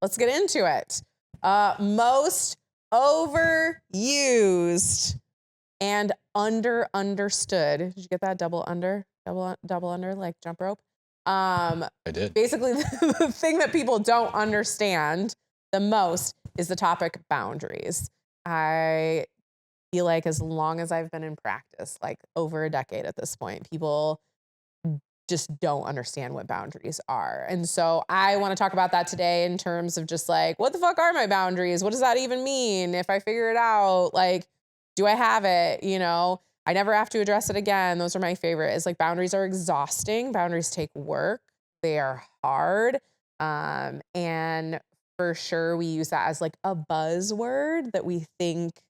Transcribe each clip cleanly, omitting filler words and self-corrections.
let's get into it. Most overused and understood. Did you get that? Double under, like jump rope. I did. Basically, the thing that people don't understand the most is the topic boundaries. I feel like as long as I've been in practice, like over a decade at this point, people just don't understand what boundaries are. And so I want to talk about that today in terms of just like, what the fuck are my boundaries? What does that even mean? If I figure it out, like, do I have it? You know, I never have to address it again. Those are my favorite. It's like boundaries are exhausting. Boundaries take work. They are hard. And for sure we use that as like a buzzword that we think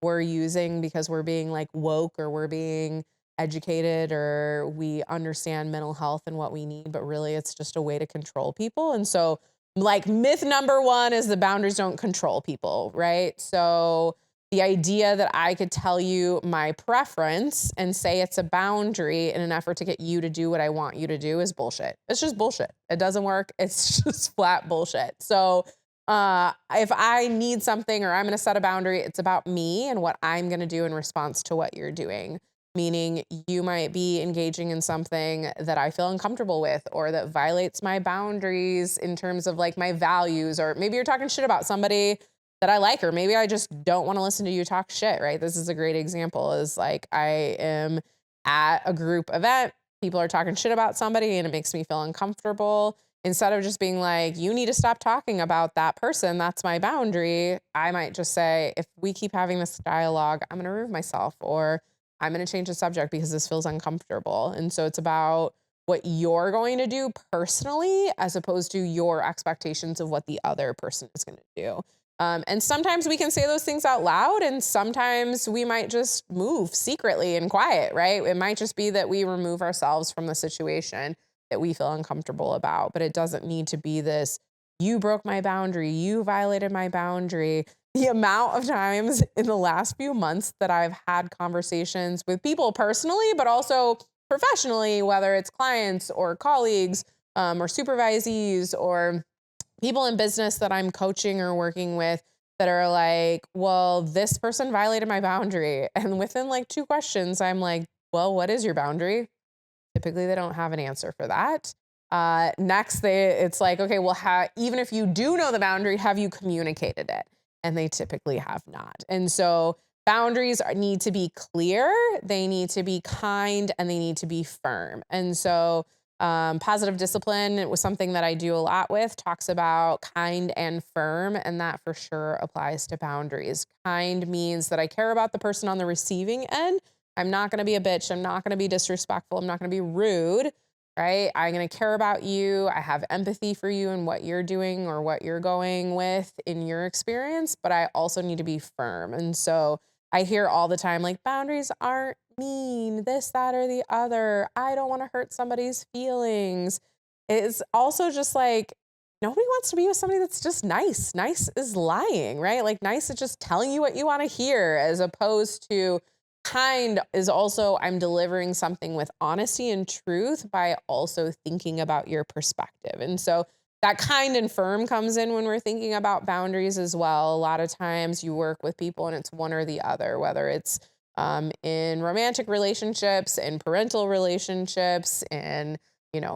we're using because we're being like woke or we're being educated or we understand mental health and what we need, but really it's just a way to control people. And so like myth number one is the boundaries don't control people, right? So the idea that I could tell you my preference and say it's a boundary in an effort to get you to do what I want you to do is bullshit. It's just bullshit. It doesn't work. It's just flat bullshit. So if I need something or I'm going to set a boundary, it's about me and what I'm going to do in response to what you're doing. Meaning you might be engaging in something that I feel uncomfortable with or that violates my boundaries in terms of like my values, or maybe you're talking shit about somebody that I like, or maybe I just don't want to listen to you talk shit, right? This is a great example is like I am at a group event, people are talking shit about somebody and it makes me feel uncomfortable. Instead of just being like, you need to stop talking about that person, that's my boundary, I might just say, if we keep having this dialogue, I'm going to remove myself, or I'm going to change the subject because this feels uncomfortable. And so it's about what you're going to do personally, as opposed to your expectations of what the other person is going to do. And sometimes we can say those things out loud, and sometimes we might just move secretly and quiet, right? It might just be that we remove ourselves from the situation that we feel uncomfortable about, but it doesn't need to be this, you broke my boundary, you violated my boundary. The amount of times in the last few months that I've had conversations with people personally, but also professionally, whether it's clients or colleagues or supervisees or people in business that I'm coaching or working with that are like, well, this person violated my boundary. And within like 2 questions, I'm like, well, what is your boundary? Typically, they don't have an answer for that. Next, it's like, okay, well, even if you do know the boundary, have you communicated it? And they typically have not. And so boundaries need to be clear, they need to be kind, and they need to be firm. And so positive discipline, it was something that I do a lot with, talks about kind and firm, and that for sure applies to boundaries. Kind means that I care about the person on the receiving end. I'm not going to be a bitch. I'm not going to be disrespectful. I'm not going to be rude, right? I'm going to care about you. I have empathy for you and what you're doing or what you're going with in your experience, but I also need to be firm. And so I hear all the time, like, boundaries aren't mean, this, that, or the other. I don't want to hurt somebody's feelings. It's also just like, nobody wants to be with somebody that's just nice. Nice is lying, right? Like nice is just telling you what you want to hear, as opposed to kind is also, I'm delivering something with honesty and truth by also thinking about your perspective. And so that kind and firm comes in when we're thinking about boundaries as well. A lot of times you work with people and it's one or the other, whether it's in romantic relationships, in parental relationships, in,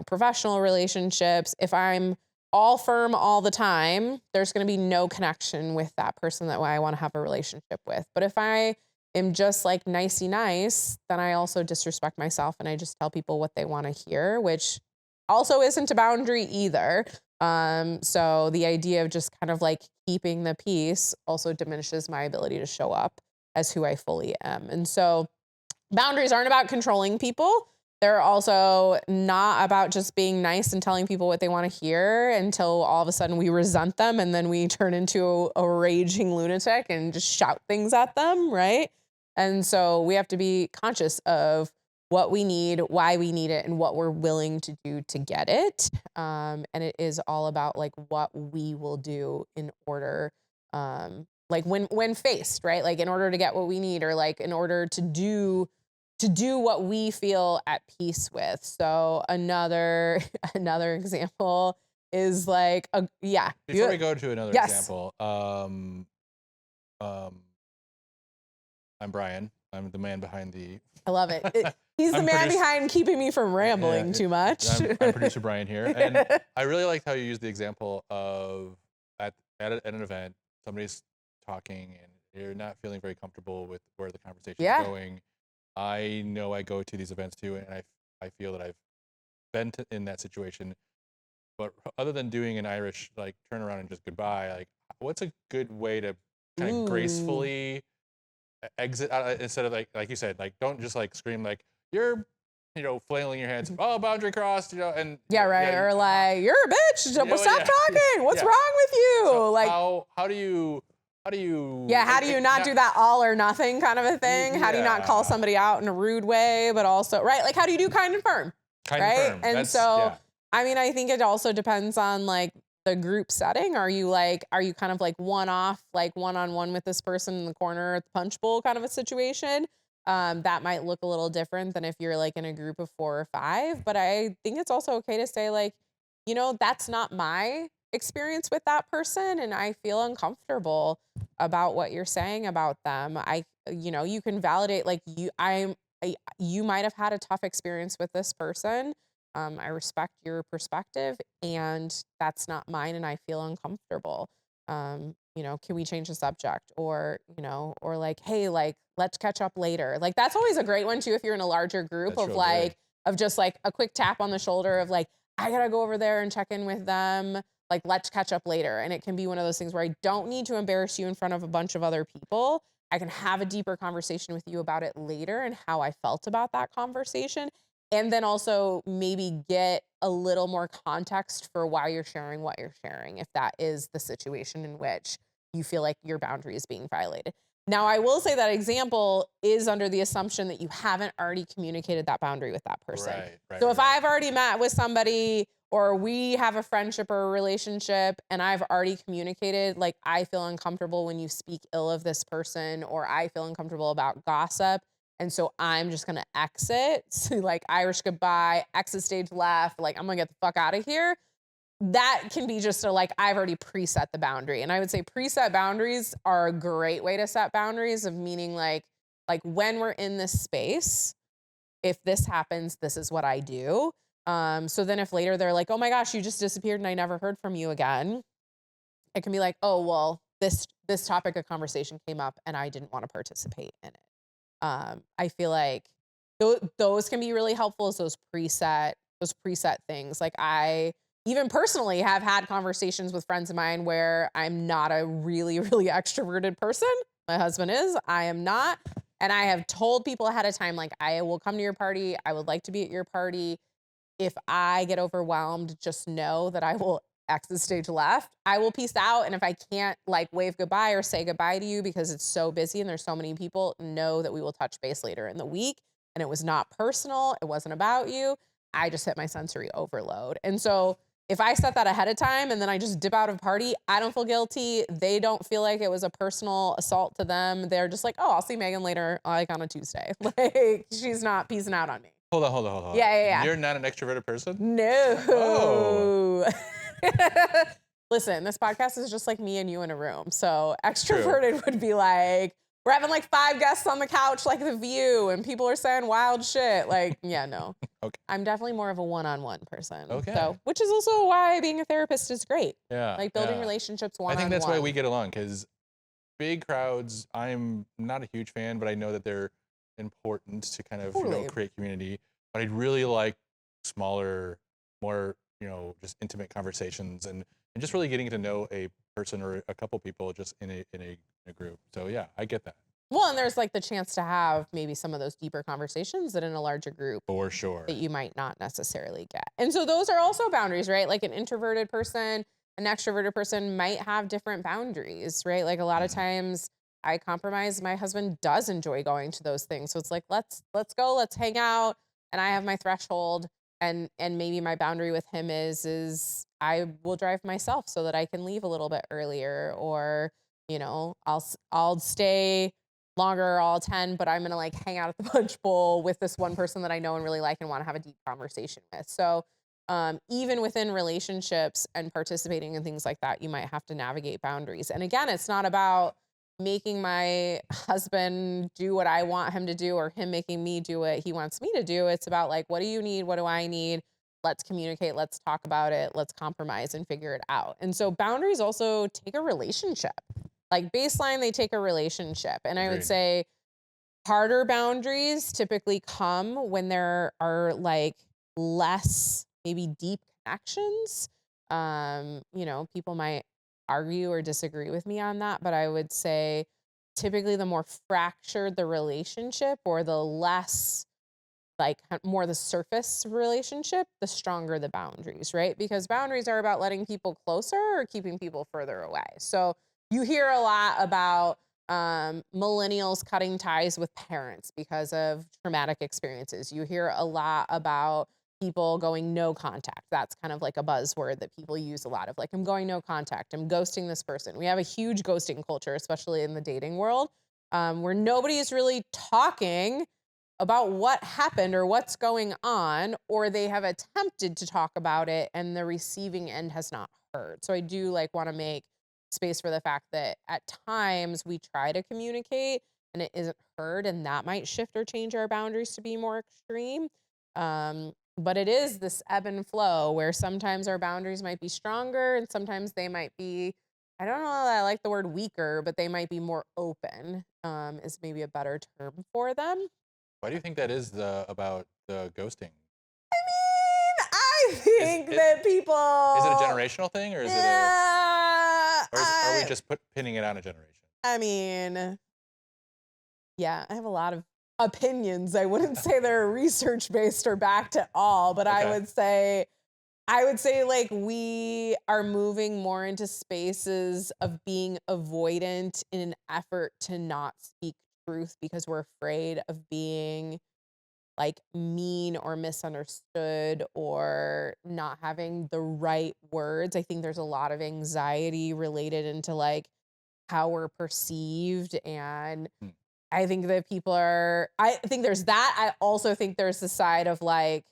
professional relationships. If I'm all firm all the time, there's going to be no connection with that person that I want to have a relationship with. But if I am just like nicey nice, then I also disrespect myself and I just tell people what they want to hear, which also isn't a boundary either. So the idea of just kind of like keeping the peace also diminishes my ability to show up as who I fully am. And so boundaries aren't about controlling people. They're also not about just being nice and telling people what they want to hear until all of a sudden we resent them and then we turn into a raging lunatic and just shout things at them, right? And so we have to be conscious of what we need, why we need it, and what we're willing to do to get it. And it is all about like what we will do in order, like when faced, right? Like in order to get what we need, or like in order to do what we feel at peace with. So another example is like, yeah. Before we go to another example, I'm Brian. I'm the man behind the. I love it. He's the man behind keeping me from rambling too much. I'm producer Brian here, and I really liked how you used the example of at an event, somebody's talking and you're not feeling very comfortable with where the conversation is going. I know I go to these events too, and I feel that I've been in that situation. But other than doing an Irish like turn around and just goodbye, like what's a good way to kind of gracefully exit instead of like you said, like don't just like scream like you're flailing your hands, oh, boundary crossed, and or like you're a bitch, stop talking, what's wrong with you? So like how do you how do you not do that all or nothing kind of a thing? How do you not call somebody out in a rude way, but also like how do you do kind and firm? And so I mean, I think it also depends on like the group setting. Are you kind of like one-off, like one-on-one with this person in the corner at the punch bowl kind of a situation? That might look a little different than if you're like in a group of 4 or 5. But I think it's also okay to say like, that's not my experience with that person, and I feel uncomfortable about what you're saying about them. You can validate like you might have had a tough experience with this person. I respect your perspective, and that's not mine, and I feel uncomfortable. Can we change the subject? Or like, hey, like, let's catch up later. Like, that's always a great one too, if you're in a larger group of just like a quick tap on the shoulder of like, I gotta go over there and check in with them. Like, let's catch up later. And it can be one of those things where I don't need to embarrass you in front of a bunch of other people. I can have a deeper conversation with you about it later and how I felt about that conversation. And then also maybe get a little more context for why you're sharing what you're sharing, if that is the situation in which you feel like your boundary is being violated. Now, I will say that example is under the assumption that you haven't already communicated that boundary with that person. So if I've already met with somebody, or we have a friendship or a relationship, and I've already communicated, like, I feel uncomfortable when you speak ill of this person, or I feel uncomfortable about gossip, and so I'm just gonna exit, so like Irish goodbye, exit stage left, like I'm gonna get the fuck out of here. That can be just like, I've already preset the boundary. And I would say preset boundaries are a great way to set boundaries, of meaning like when we're in this space, if this happens, this is what I do. So then if later they're like, oh my gosh, you just disappeared and I never heard from you again, it can be like, oh, well, this topic of conversation came up and I didn't want to participate in it. I feel like those can be really helpful, as those preset things. Like, I even personally have had conversations with friends of mine where I'm not a really, really extroverted person. My husband is, I am not. And I have told people ahead of time, like, I will come to your party. I would like to be at your party. If I get overwhelmed, just know that I will exit stage left. I will peace out. And if I can't like wave goodbye or say goodbye to you because it's so busy and there's so many people, know that we will touch base later in the week. And it was not personal. It wasn't about you. I just hit my sensory overload. And so if I set that ahead of time and then I just dip out of a party, I don't feel guilty. They don't feel like it was a personal assault to them. They're just like, oh, I'll see Megan later, like on a Tuesday. Like, she's not peacing out on me. Hold on. Yeah. You're not an extroverted person? No. Oh. Listen, this podcast is just like me and you in a room. So extroverted would be like, we're having like 5 guests on the couch, like The View, and people are saying wild shit. Like, yeah, no. Okay. I'm definitely more of a one-on-one person. Okay. So, which is also why being a therapist is great. Yeah. Like building relationships one-on-one. I think that's why we get along, because big crowds, I'm not a huge fan, but I know that they're important to kind of create community. But I'd really like smaller, more just intimate conversations, and just really getting to know a person or a couple people just in a group. So yeah, I get that. Well, and there's like the chance to have maybe some of those deeper conversations that in a larger group, for sure, that you might not necessarily get. And so those are also boundaries, right? Like an introverted person, an extroverted person might have different boundaries, right? Like a lot of times I compromise. My husband does enjoy going to those things. So it's like, let's go, let's hang out. And I have my threshold, and maybe my boundary with him is I will drive myself so that I can leave a little bit earlier, or I'll stay longer, I'll attend, but I'm gonna like hang out at the punch bowl with this one person that I know and really like and want to have a deep conversation with. So even within relationships and participating in things like that, you might have to navigate boundaries. And again, it's not about making my husband do what I want him to do or him making me do what he wants me to do. It's about like, what do you need? What do I need? Let's communicate. Let's talk about it. Let's compromise and figure it out. And so boundaries also take a relationship. Like baseline, they take a relationship. And I would Agreed. say harder boundaries typically come when there are like less maybe deep connections. People might argue or disagree with me on that, but I would say typically the more fractured the relationship or the less like more the surface relationship, the stronger the boundaries, right? Because boundaries are about letting people closer or keeping people further away. So you hear a lot about millennials cutting ties with parents because of traumatic experiences. You hear a lot about people going no contact. That's kind of like a buzzword that people use a lot of like, I'm going no contact, I'm ghosting this person. We have a huge ghosting culture, especially in the dating world, where nobody is really talking about what happened or what's going on, or they have attempted to talk about it and the receiving end has not heard. So I do like want to make space for the fact that at times we try to communicate and it isn't heard, and that might shift or change our boundaries to be more extreme. But it is this ebb and flow where sometimes our boundaries might be stronger and sometimes they might be, I don't know that I like the word weaker, but they might be more open, is maybe a better term for them. Why do you think that is about the ghosting? I Is think it that people. is it a generational thing, or is it Yeah, are we just pinning it on a generation? I mean, yeah, I have a lot of opinions. I wouldn't say they're research based or backed at all, but Okay. I would say like we are moving more into spaces of being avoidant in an effort to not speak truth because we're afraid of being like mean or misunderstood or not having the right words. I think there's a lot of anxiety related into like how we're perceived. And Hmm. I think there's that. I also think there's the side of like,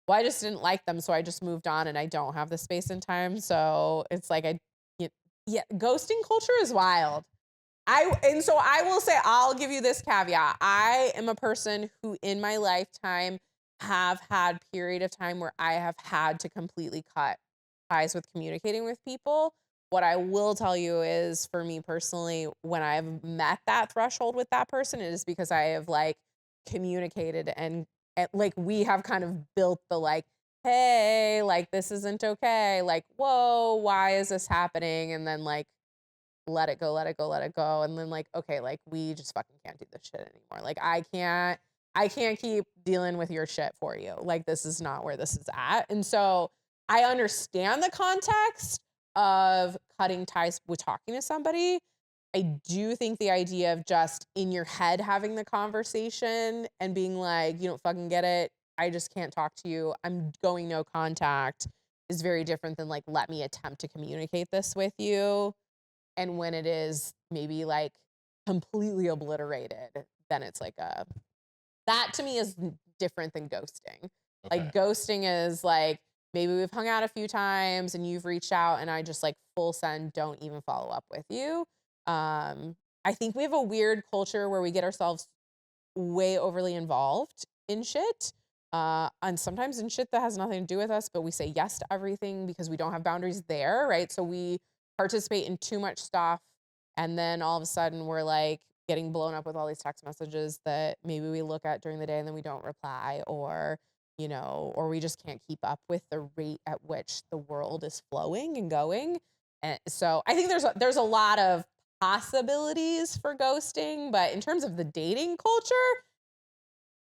well, I just didn't like them. So I just moved on and I don't have the space and time. So it's like, yeah, ghosting culture is wild. So I will say, I'll give you this caveat. I am a person who in my lifetime have had period of time where I have had to completely cut ties with communicating with people. What I will tell you is for me personally, when I've met that threshold with that person, it is because I have like communicated and like we have kind of built the like, hey, like this isn't okay. Like, whoa, why is this happening? And then like let it go, let it go, let it go. And then like, okay, like we just fucking can't do this shit anymore. Like I can't keep dealing with your shit for you. Like this is not where this is at. And so I understand the context of cutting ties with talking to somebody. I do think the idea of just in your head having the conversation and being like, you don't fucking get it. I just can't talk to you. I'm going no contact is very different than like, let me attempt to communicate this with you. And when it is maybe like completely obliterated, then it's like that to me is different than ghosting. Okay. Like ghosting is like maybe we've hung out a few times and you've reached out and I just like full send, don't even follow up with you. I think we have a weird culture where we get ourselves way overly involved in shit. And sometimes in shit that has nothing to do with us, but we say yes to everything because we don't have boundaries there, right? So we participate in too much stuff. And then all of a sudden we're like getting blown up with all these text messages that maybe we look at during the day and then we don't reply or we just can't keep up with the rate at which the world is flowing and going. And so I think there's a lot of possibilities for ghosting, but in terms of the dating culture,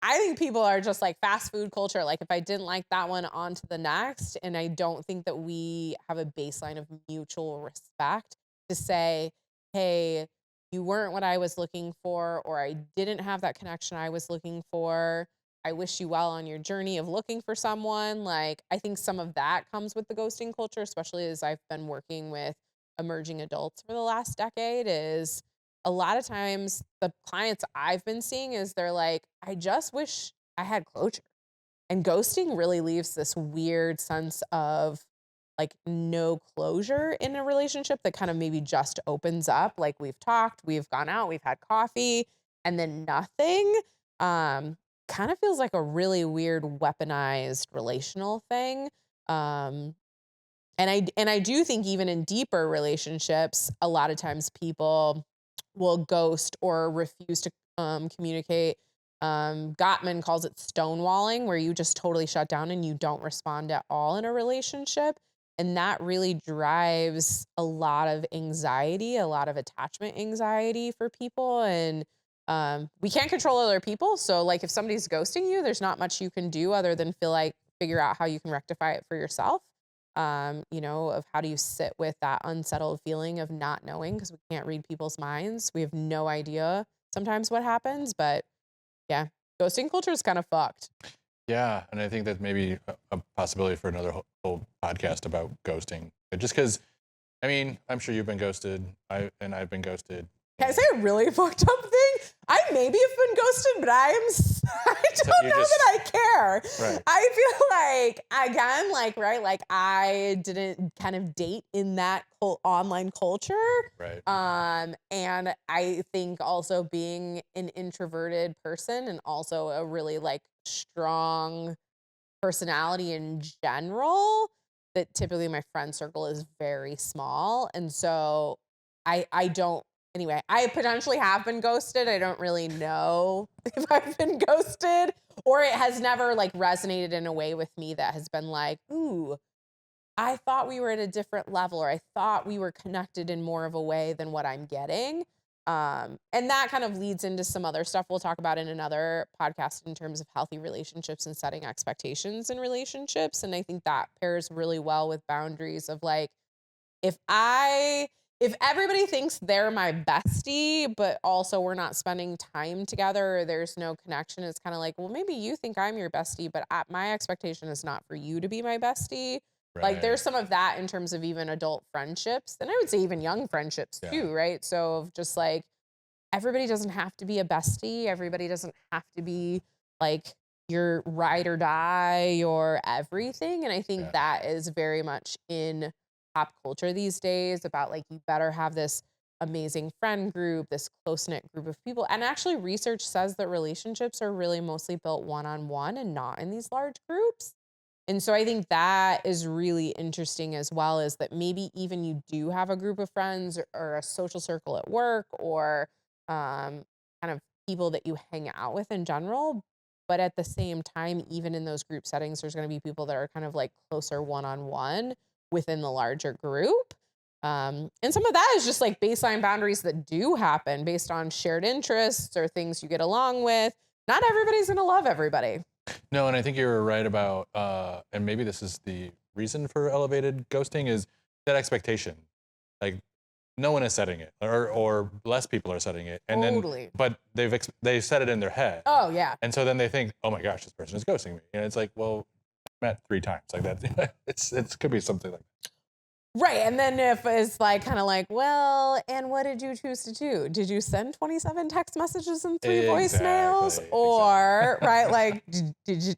I think people are just like fast food culture. Like if I didn't like that one, on to the next. And I don't think that we have a baseline of mutual respect to say, hey, you weren't what I was looking for, or I didn't have that connection I was looking for. I wish you well on your journey of looking for someone. Like I think some of that comes with the ghosting culture, especially as I've been working with emerging adults for the last decade, is a lot of times the clients I've been seeing is they're like, I just wish I had closure. And ghosting really leaves this weird sense of like no closure in a relationship that kind of maybe just opens up. Like we've talked, we've gone out, we've had coffee, and then nothing. Kind of feels like a really weird weaponized relational thing. Um, and I do think even in deeper relationships, a lot of times people will ghost or refuse to communicate. Gottman calls it stonewalling, where you just totally shut down and you don't respond at all in a relationship. And that really drives a lot of anxiety, a lot of attachment anxiety for people. And we can't control other people. So, like, if somebody's ghosting you, there's not much you can do other than figure out how you can rectify it for yourself. Of how do you sit with that unsettled feeling of not knowing, because we can't read people's minds. We have no idea sometimes what happens, but yeah, ghosting culture is kind of fucked. Yeah, and I think that maybe a possibility for another whole podcast about ghosting. Just because, I mean, I'm sure you've been ghosted, I've been ghosted. Can I say a really fucked up thing? I maybe have been ghosted, but I don't know that I care. Right. I feel like, again, right, I didn't kind of date in that online culture. Right. And I think also being an introverted person and also a really like strong personality in general, that typically my friend circle is very small. And so I don't, anyway, I potentially have been ghosted. I don't really know if I've been ghosted, or it has never like resonated in a way with me that has been like, ooh, I thought we were at a different level, or I thought we were connected in more of a way than what I'm getting. And that kind of leads into some other stuff we'll talk about in another podcast in terms of healthy relationships and setting expectations in relationships. And I think that pairs really well with boundaries of like, if everybody thinks they're my bestie, but also we're not spending time together, or there's no connection, it's kind of like, well, maybe you think I'm your bestie, but my expectation is not for you to be my bestie. Right. Like there's some of that in terms of even adult friendships, and I would say even young friendships too, right? So of just like, everybody doesn't have to be a bestie. Everybody doesn't have to be like your ride or die or everything. And I think that is very much in pop culture these days, about like, you better have this amazing friend group, this close-knit group of people. And actually research says that relationships are really mostly built one-on-one and not in these large groups. And so I think that is really interesting as well, is that maybe even you do have a group of friends or a social circle at work, or kind of people that you hang out with in general. But at the same time, even in those group settings, there's going to be people that are kind of like closer one-on-one within the larger group. And some of that is just like baseline boundaries that do happen based on shared interests or things you get along with. Not everybody's going to love everybody. No, and I think you're right about, and maybe this is the reason for elevated ghosting, is that expectation. Like, no one is setting it, or less people are setting it, and Totally. then, but they've set it in their head. Oh yeah. And so then they think, oh my gosh, this person is ghosting me, and it's like, well, I met 3 times, like that. It could be something like that. Right. And then if it's like kind of like, well, and what did you choose to do? Did you send 27 text messages and 3 voicemails? Or right, like is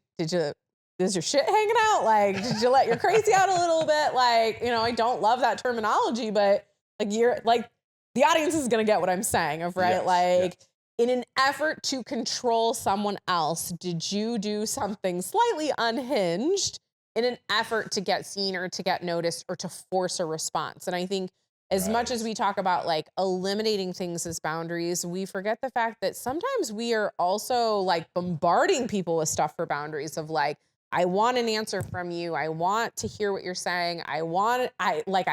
your shit hanging out? Like, did you let your crazy out a little bit? Like, I don't love that terminology, but like you're like, the audience is gonna get what I'm saying of right. Yes. In an effort to control someone else, did you do something slightly unhinged in an effort to get seen or to get noticed or to force a response? And I think as much as we talk about like eliminating things as boundaries, we forget the fact that sometimes we are also like bombarding people with stuff for boundaries of like, I want an answer from you. I want to hear what you're saying. I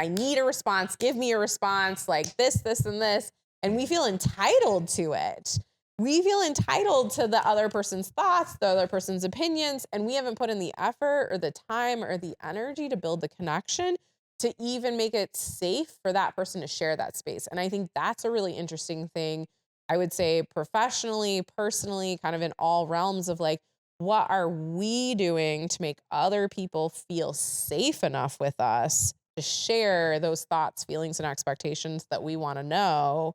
need a response. Give me a response, like this, and this. And we feel entitled to it. We feel entitled to the other person's thoughts, the other person's opinions, and we haven't put in the effort or the time or the energy to build the connection to even make it safe for that person to share that space. And I think that's a really interesting thing, I would say professionally, personally, kind of in all realms of like, what are we doing to make other people feel safe enough with us to share those thoughts, feelings, and expectations that we want to know?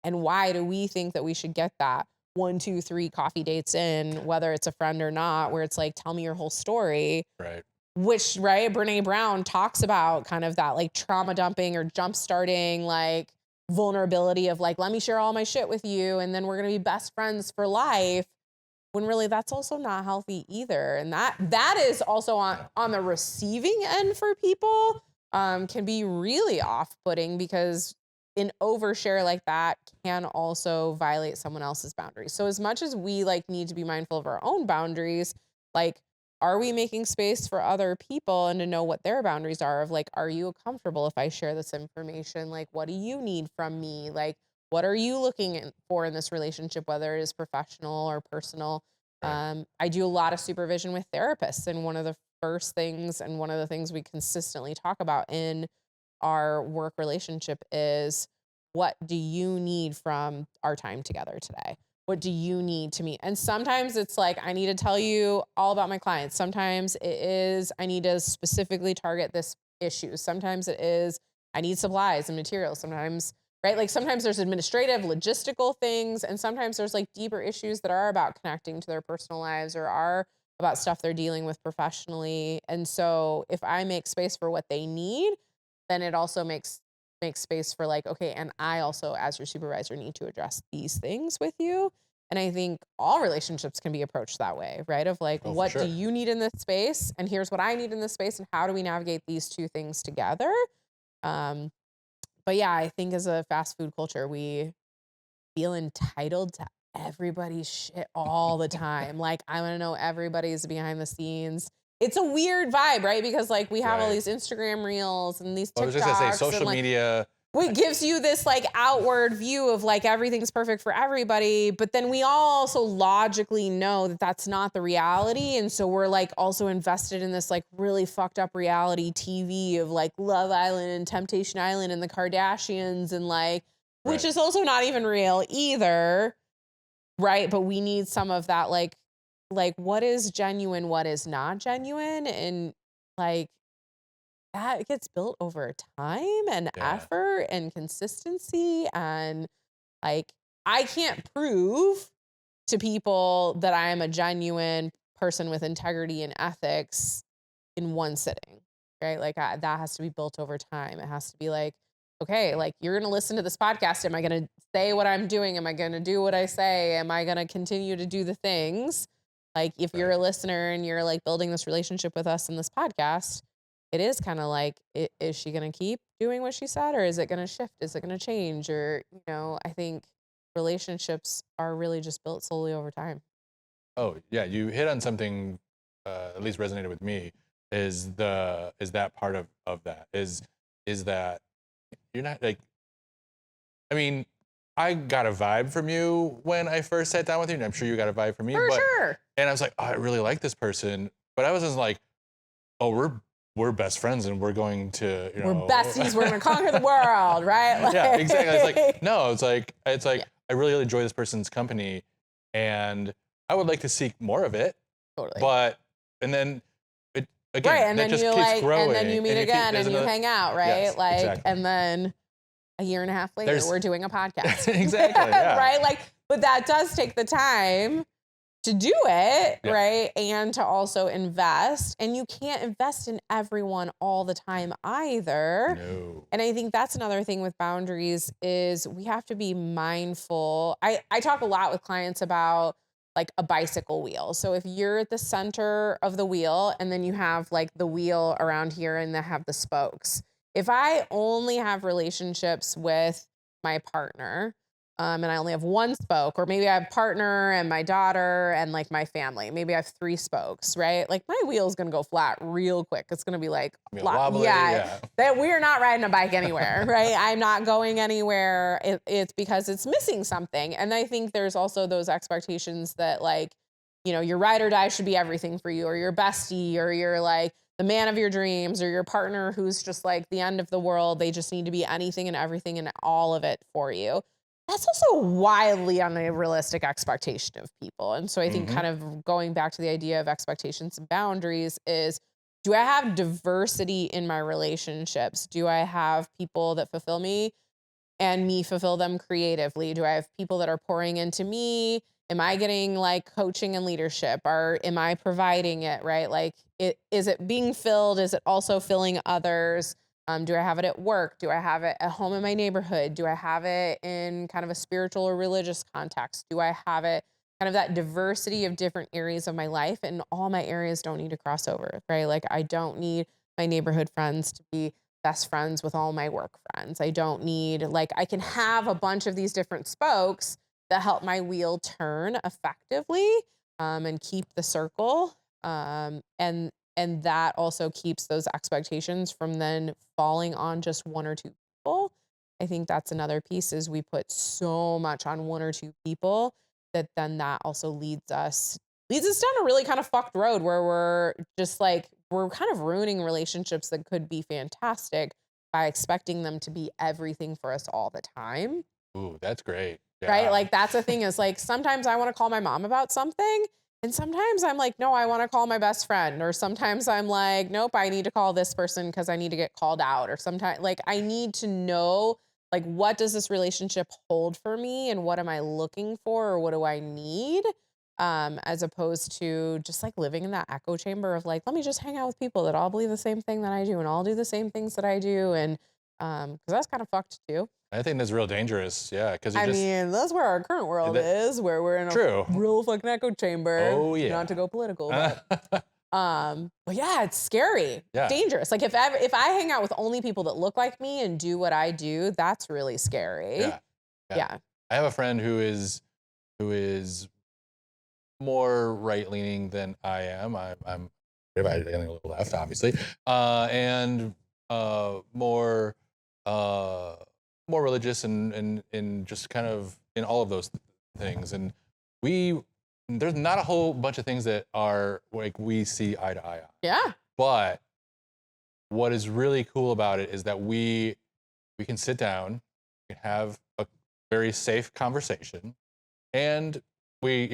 And why do we think that we should get that? 1, 2, 3 coffee dates in, whether it's a friend or not, where it's like, tell me your whole story. Right. Which, right, Brene Brown talks about kind of that like trauma dumping or jump starting, like vulnerability of like, let me share all my shit with you. And then we're going to be best friends for life. When really that's also not healthy either. And that is also on the receiving end for people, can be really off-putting, because an overshare like that can also violate someone else's boundaries. So as much as we like need to be mindful of our own boundaries, like, are we making space for other people and to know what their boundaries are of like, are you comfortable if I share this information? Like, what do you need from me? Like, what are you looking for in this relationship, whether it is professional or personal? Right. I do a lot of supervision with therapists. And one of the first things and one of the things we consistently talk about in our work relationship is, what do you need from our time together today? What do you need to meet? And sometimes it's like, I need to tell you all about my clients. Sometimes it is, I need to specifically target this issue. Sometimes it is, I need supplies and materials. Sometimes, right? Like sometimes there's administrative, logistical things. And sometimes there's like deeper issues that are about connecting to their personal lives or are about stuff they're dealing with professionally. And so if I make space for what they need, then it also makes space for like, okay, and I also, as your supervisor, need to address these things with you. And I think all relationships can be approached that way, right? Of like, Oh, for what do sure. you need in this space? And here's what I need in this space. And how do we navigate these two things together? But yeah, I think as a fast food culture, we feel entitled to everybody's shit all the time. Like, I want to know everybody's behind the scenes. It's a weird vibe, right? Because like we have all Right. these Instagram reels and these TikToks. I was just gonna say and, social like, media. it gives you this like outward view of like everything's perfect for everybody. But then we all also logically know that that's not the reality. And so we're like also invested in this like really fucked up reality TV of like Love Island and Temptation Island and the Kardashians and like, which Right. is also not even real either. Right. But we need some of that like what is genuine, what is not genuine. And like, that gets built over time and Yeah. effort and consistency. And like, I can't prove to people that I am a genuine person with integrity and ethics in one sitting, right? Like, that has to be built over time. It has to be like, okay, like, you're going to listen to this podcast. Am I going to say what I'm doing? Am I going to do what I say? Am I going to continue to do the things? Like, if you're a listener and you're like building this relationship with us in this podcast, it is kind of like, is she going to keep doing what she said, or is it going to shift? Is it going to change? Or, I think relationships are really just built slowly over time. Oh yeah, you hit on something, at least resonated with me. Is that part of that is that you're not like, I mean, I got a vibe from you when I first sat down with you, and I'm sure you got a vibe from me. For sure. And I was like, oh, I really like this person, but I wasn't like, oh, we're best friends and we're going to, We're besties. We're going to conquer the world, right? Like, yeah, exactly. It's like, no, it's like Yeah. I really enjoy this person's company, and I would like to seek more of it. Totally. But and then it again, Right, and that then just you keeps like, growing, and then you meet and again, there's and you another- hang out, right? Yes, Like, exactly. and then a year and a half later, we're doing a podcast. Exactly, yeah. Right? Like, but that does take the time to do it, Yeah. right? And to also invest. And you can't invest in everyone all the time either. No. And I think that's another thing with boundaries is we have to be mindful. I talk a lot with clients about like a bicycle wheel. So if you're at the center of the wheel and then you have like the wheel around here and they have the spokes. If I only have relationships with my partner, and I only have one spoke, or maybe I have partner and my daughter and like my family. Maybe I have 3 spokes, right? Like my wheel is gonna go flat real quick. It's gonna be like, Wobbly, yeah, that we're not riding a bike anywhere, right? I'm not going anywhere. It's because it's missing something. And I think there's also those expectations that like, your ride or die should be everything for you, or your bestie, or you're like the man of your dreams, or your partner who's just like the end of the world. They just need to be anything and everything and all of it for you. That's also wildly unrealistic expectation of people. And so I think kind of going back to the idea of expectations and boundaries is, do I have diversity in my relationships? Do I have people that fulfill me and me fulfill them creatively? Do I have people that are pouring into me Am I getting like coaching and leadership, or am I providing it, right? Like, is it being filled? Is it also filling others? Do I have it at work? Do I have it at home in my neighborhood? Do I have it in kind of a spiritual or religious context? Do I have it kind of that diversity of different areas of my life? And all my areas don't need to cross over, right? Like, I don't need my neighborhood friends to be best friends with all my work friends. I don't need, like, I can have a bunch of these different spokes that help my wheel turn effectively, and keep the circle. And that also keeps those expectations from then falling on just one or two people. I think that's another piece, is we put so much on one or two people that then that also leads us down a really kind of fucked road, where we're just like, we're kind of ruining relationships that could be fantastic by expecting them to be everything for us all the time. Ooh, that's great. Right? Yeah. Like, that's the thing, is like, sometimes I want to call my mom about something. And sometimes I'm like, no, I want to call my best friend. Or sometimes I'm like, nope, I need to call this person because I need to get called out. Or sometimes, like, I need to know, like, what does this relationship hold for me? And what am I looking for? Or what do I need? As opposed to just like living in that echo chamber of like, let me just hang out with people that all believe the same thing that I do and all do the same things that I do. And because that's kind of fucked too. I think that's real dangerous. Yeah, because you I just mean, that's where our current world is, where we're in a true. real fucking echo chamber. Oh yeah. Not to go political, but yeah, it's scary. Yeah. Dangerous. Like, if I hang out with only people that look like me and do what I do, that's really scary. Yeah. Yeah. I have a friend who is more right leaning than I am. I'm divided a little left, obviously, and more religious and just kind of in all of those things. And there's not a whole bunch of things that are like we see eye to eye on. Yeah. But what is really cool about it is that we can sit down, we can have a very safe conversation, and we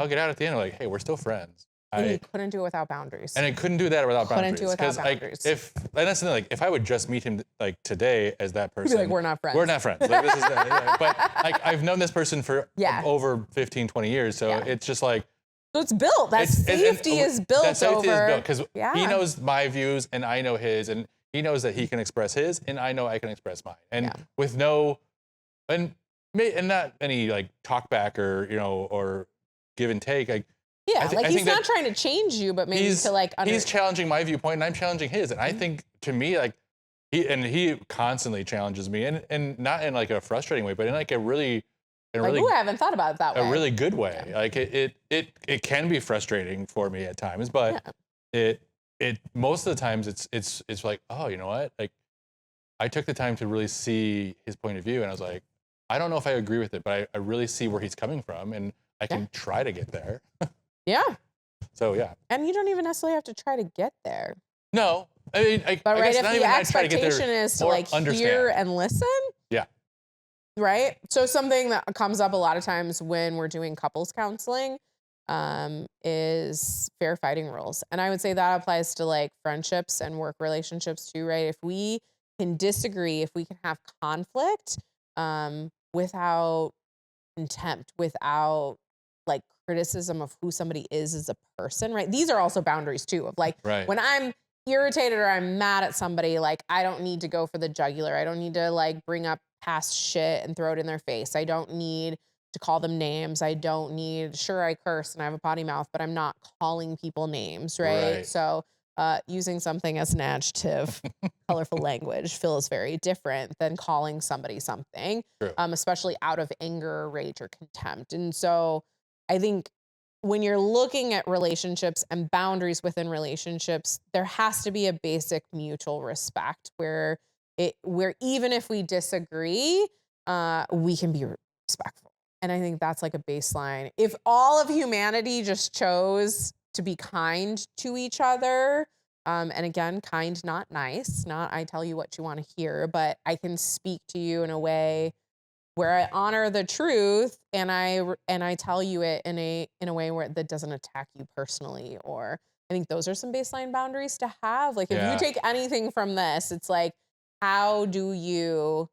hug it out at the end, like, hey, we're still friends. And you couldn't do it without boundaries. And I couldn't do that without boundaries. Couldn't do it without boundaries. And that's the thing, like, if I would just meet him like today as that person, you'd be like, we're not friends. We're not friends. Like, this is, but like, I've known this person for over 15, 20 years, so it's just like, so it's built. That safety is built. That safety is built because he knows my views and I know his, and he knows that he can express his, and I know I can express mine, and with no, and not any like talk back or give and take. Like, like, he's not trying to change you, but maybe to like he's challenging my viewpoint and I'm challenging his, and I think, to me, like, he constantly challenges me, and not in like a frustrating way, but in like a really, ooh, I haven't thought about it that way. A really good way. Yeah. Like, it can be frustrating for me at times, but it most of the times it's like, oh, you know what? Like, I took the time to really see his point of view, and I was like, I don't know if I agree with it, but I really see where he's coming from, and I can try to get there. Yeah. So yeah. And you don't even necessarily have to try to get there. No. I mean, but right, if the expectation is to like hear and listen. Yeah. Right. So something that comes up a lot of times when we're doing couples counseling is fair fighting rules. And I would say that applies to like friendships and work relationships too, right? If we can disagree, if we can have conflict without contempt, without like criticism of who somebody is as a person, right? These are also boundaries too, of like, when I'm irritated or I'm mad at somebody, like, I don't need to go for the jugular. I don't need to like bring up past shit and throw it in their face. I don't need to call them names. I don't need, sure, I curse and I have a potty mouth, but I'm not calling people names, right? So using something as an adjective, colorful language, feels very different than calling somebody something, especially out of anger, rage, or contempt. And so I think when you're looking at relationships and boundaries within relationships, there has to be a basic mutual respect where even if we disagree, we can be respectful. And I think that's like a baseline. If all of humanity just chose to be kind to each other, and again, kind, not nice, not I tell you what you want to hear, but I can speak to you in a way where I honor the truth and I tell you it in a way where that doesn't attack you personally. Or I think those are some baseline boundaries to have. Like, if you take anything from this, it's like, how do you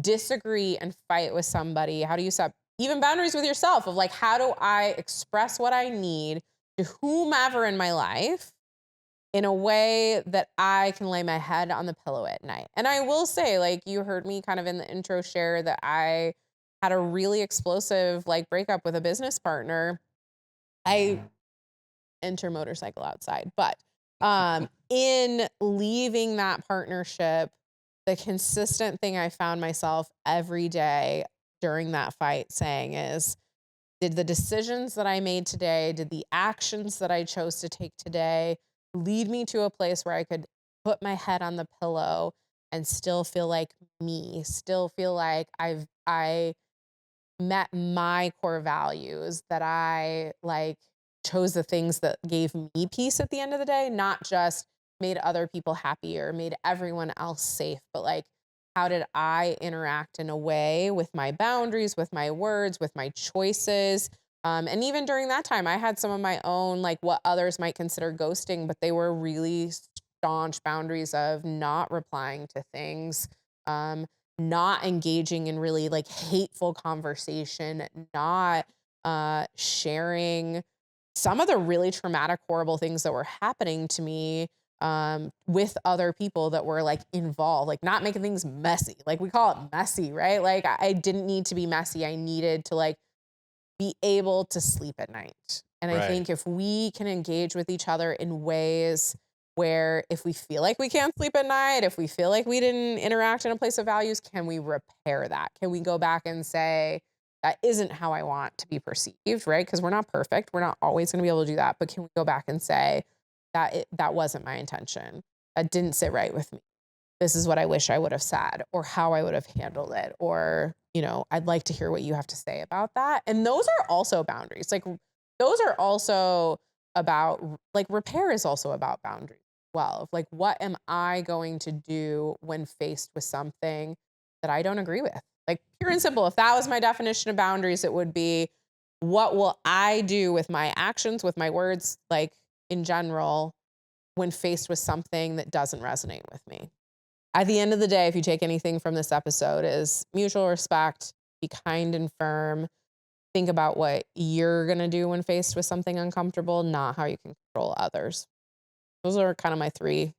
disagree and fight with somebody? How do you set even boundaries with yourself of like, how do I express what I need to whomever in my life in a way that I can lay my head on the pillow at night. And I will say, like, you heard me kind of in the intro share that I had a really explosive like breakup with a business partner. I enter motorcycle outside, but in leaving that partnership, the consistent thing I found myself every day during that fight saying is, did the decisions that I made today, did the actions that I chose to take today lead me to a place where I could put my head on the pillow and still feel like me, still feel like I met my core values, that I like chose the things that gave me peace at the end of the day, not just made other people happier, made everyone else safe, but like, how did I interact in a way with my boundaries, with my words, with my choices? And even during that time, I had some of my own, like what others might consider ghosting, but they were really staunch boundaries of not replying to things, um, not engaging in really like hateful conversation, not sharing some of the really traumatic, horrible things that were happening to me with other people that were like involved, like not making things messy. Like we call it messy, right? Like I didn't need to be messy. I needed to like be able to sleep at night. And I Right. think if we can engage with each other in ways where if we feel like we can't sleep at night, if we feel like we didn't interact in a place of values, can we repair that? Can we go back and say, that isn't how I want to be perceived, right? Because we're not perfect. We're not always going to be able to do that. But can we go back and say, that wasn't my intention? That didn't sit right with me. This is what I wish I would have said, or how I would have handled it, or, I'd like to hear what you have to say about that. And those are also boundaries. Like those are also about like repair is also about boundaries as well. Of like, what am I going to do when faced with something that I don't agree with? Like pure and simple. If that was my definition of boundaries, it would be, what will I do with my actions, with my words, like in general, when faced with something that doesn't resonate with me? At the end of the day, if you take anything from this episode, is mutual respect, be kind and firm, think about what you're going to do when faced with something uncomfortable, not how you can control others. Those are kind of my three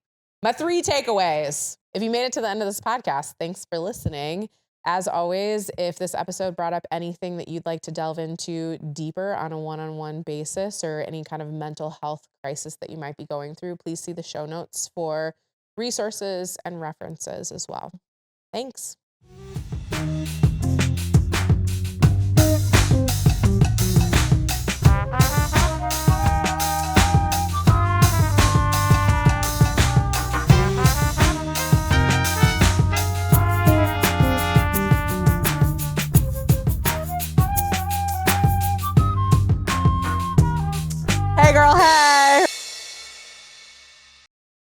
takeaways. If you made it to the end of this podcast, thanks for listening. As always, if this episode brought up anything that you'd like to delve into deeper on a one-on-one basis, or any kind of mental health crisis that you might be going through, please see the show notes for resources and references as well. Thanks.